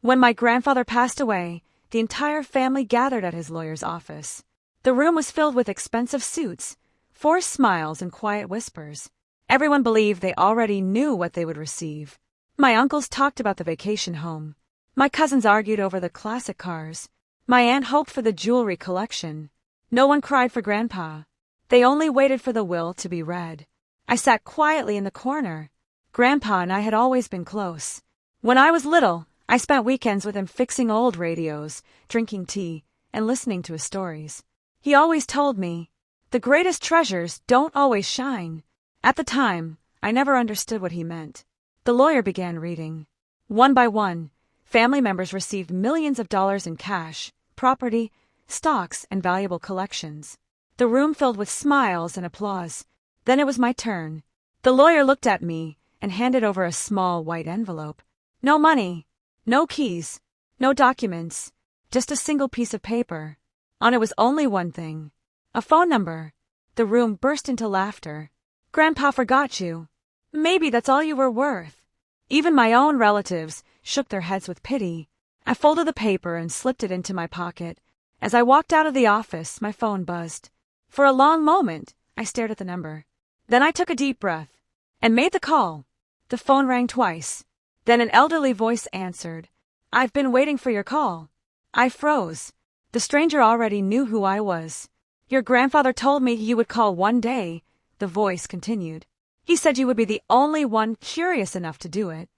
When my grandfather passed away, the entire family gathered at his lawyer's office. The room was filled with expensive suits, forced smiles, and quiet whispers. Everyone believed they already knew what they would receive. My uncles talked about the vacation home. My cousins argued over the classic cars. My aunt hoped for the jewelry collection. No one cried for Grandpa. They only waited for the will to be read. I sat quietly in the corner. Grandpa and I had always been close. When I was little, I spent weekends with him fixing old radios, drinking tea, and listening to his stories. He always told me, the greatest treasures don't always shine. At the time, I never understood what he meant. The lawyer began reading. One by one, family members received millions of dollars in cash, property, stocks, and valuable collections. The room filled with smiles and applause. Then it was my turn. The lawyer looked at me and handed over a small white envelope. No money, no keys, no documents, just a single piece of paper. On it was only one thing, a phone number. The room burst into laughter. Grandpa forgot you. Maybe that's all you were worth. Even my own relatives shook their heads with pity. I folded the paper and slipped it into my pocket. As I walked out of the office, my phone buzzed. For a long moment, I stared at the number. Then I took a deep breath and made the call. The phone rang twice. Then an elderly voice answered. I've been waiting for your call. I froze. The stranger already knew who I was. Your grandfather told me you would call one day, the voice continued. He said you would be the only one curious enough to do it.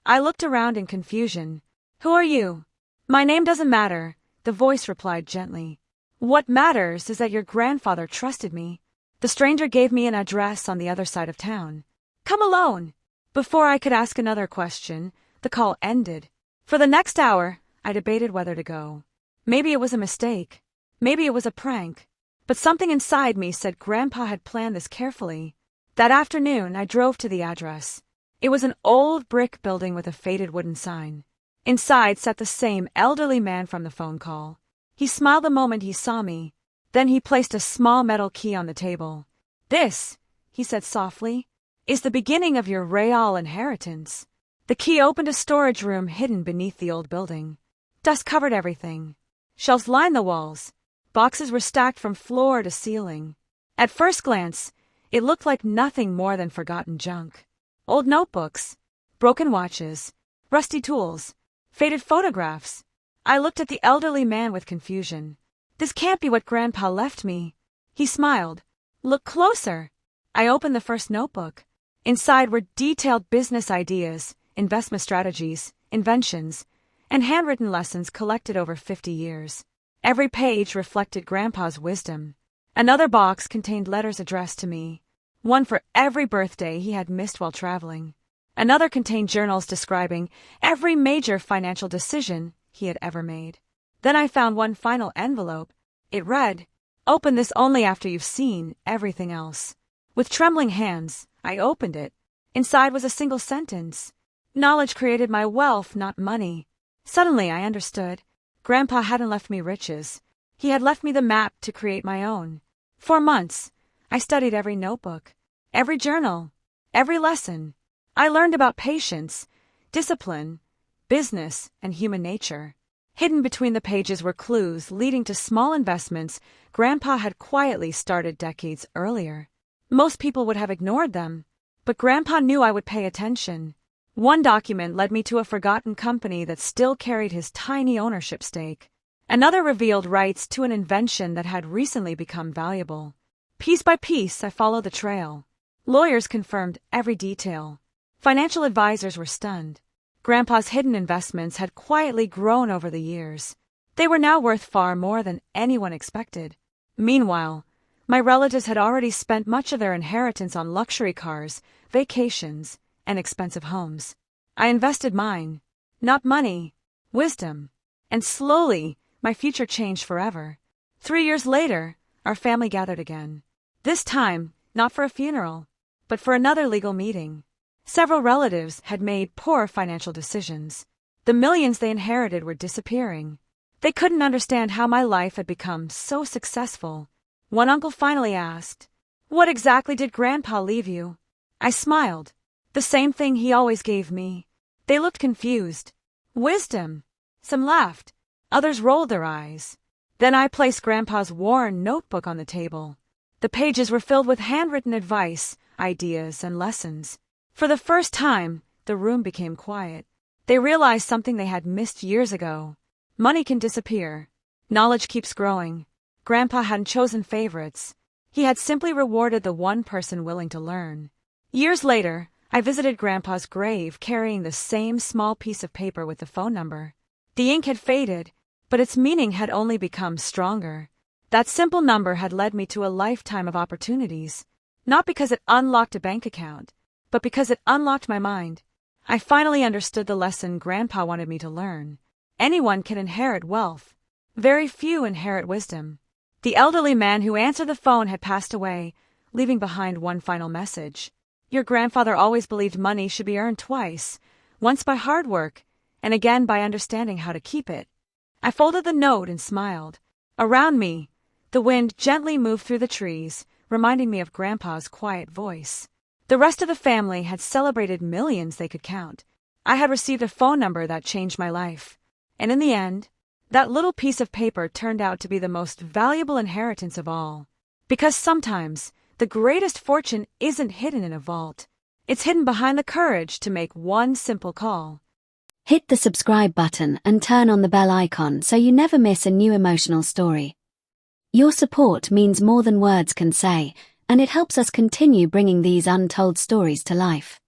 I looked around in confusion. Who are you? My name doesn't matter, the voice replied gently. What matters is that your grandfather trusted me. The stranger gave me an address on the other side of town. Come alone. Before I could ask another question, the call ended. For the next hour, I debated whether to go. Maybe it was a mistake. Maybe it was a prank. But something inside me said Grandpa had planned this carefully. That afternoon, I drove to the address. It was an old brick building with a faded wooden sign. Inside sat the same elderly man from the phone call. He smiled the moment he saw me. Then he placed a small metal key on the table. This, he said softly, is the beginning of your real inheritance. The key opened a storage room hidden beneath the old building. Dust covered everything. Shelves lined the walls. Boxes were stacked from floor to ceiling. At first glance, it looked like nothing more than forgotten junk. Old notebooks, broken watches, rusty tools, faded photographs. I looked at the elderly man with confusion. This can't be what Grandpa left me. He smiled. Look closer. I opened the first notebook. Inside were detailed business ideas, investment strategies, inventions, and handwritten lessons collected over 50 years. Every page reflected Grandpa's wisdom. Another box contained letters addressed to me, one for every birthday he had missed while traveling. Another contained journals describing every major financial decision he had ever made. Then I found one final envelope. It read, "Open this only after you've seen everything else." With trembling hands, I opened it. Inside was a single sentence. Knowledge created my wealth, not money. Suddenly I understood. Grandpa hadn't left me riches. He had left me the map to create my own. For months, I studied every notebook, every journal, every lesson. I learned about patience, discipline, business, and human nature. Hidden between the pages were clues leading to small investments Grandpa had quietly started decades earlier. Most people would have ignored them, but Grandpa knew I would pay attention. One document led me to a forgotten company that still carried his tiny ownership stake. Another revealed rights to an invention that had recently become valuable. Piece by piece, I followed the trail. Lawyers confirmed every detail. Financial advisors were stunned. Grandpa's hidden investments had quietly grown over the years. They were now worth far more than anyone expected. Meanwhile, my relatives had already spent much of their inheritance on luxury cars, vacations, and expensive homes. I invested mine, not money, wisdom. And slowly, my future changed forever. 3 years later, our family gathered again. This time, not for a funeral, but for another legal meeting. Several relatives had made poor financial decisions. The millions they inherited were disappearing. They couldn't understand how my life had become so successful. One uncle finally asked, "What exactly did Grandpa leave you?" I smiled. The same thing he always gave me. They looked confused. Wisdom, Some laughed. Others rolled their eyes. Then I placed Grandpa's worn notebook on the table. The pages were filled with handwritten advice, ideas, and lessons. For the first time, the room became quiet. They realized something they had missed years ago. Money can disappear. Knowledge keeps growing. Grandpa hadn't chosen favorites. He had simply rewarded the one person willing to learn. Years later, I visited Grandpa's grave carrying the same small piece of paper with the phone number. The ink had faded, but its meaning had only become stronger. That simple number had led me to a lifetime of opportunities, not because it unlocked a bank account, but because it unlocked my mind. I finally understood the lesson Grandpa wanted me to learn. Anyone can inherit wealth. Very few inherit wisdom. The elderly man who answered the phone had passed away, leaving behind one final message. Your grandfather always believed money should be earned twice, once by hard work, and again by understanding how to keep it. I folded the note and smiled. Around me, the wind gently moved through the trees, reminding me of Grandpa's quiet voice. The rest of the family had celebrated millions they could count. I had received a phone number that changed my life. And in the end, that little piece of paper turned out to be the most valuable inheritance of all. Because sometimes, the greatest fortune isn't hidden in a vault. It's hidden behind the courage to make one simple call. Hit the subscribe button and turn on the bell icon so you never miss a new emotional story. Your support means more than words can say, and it helps us continue bringing these untold stories to life.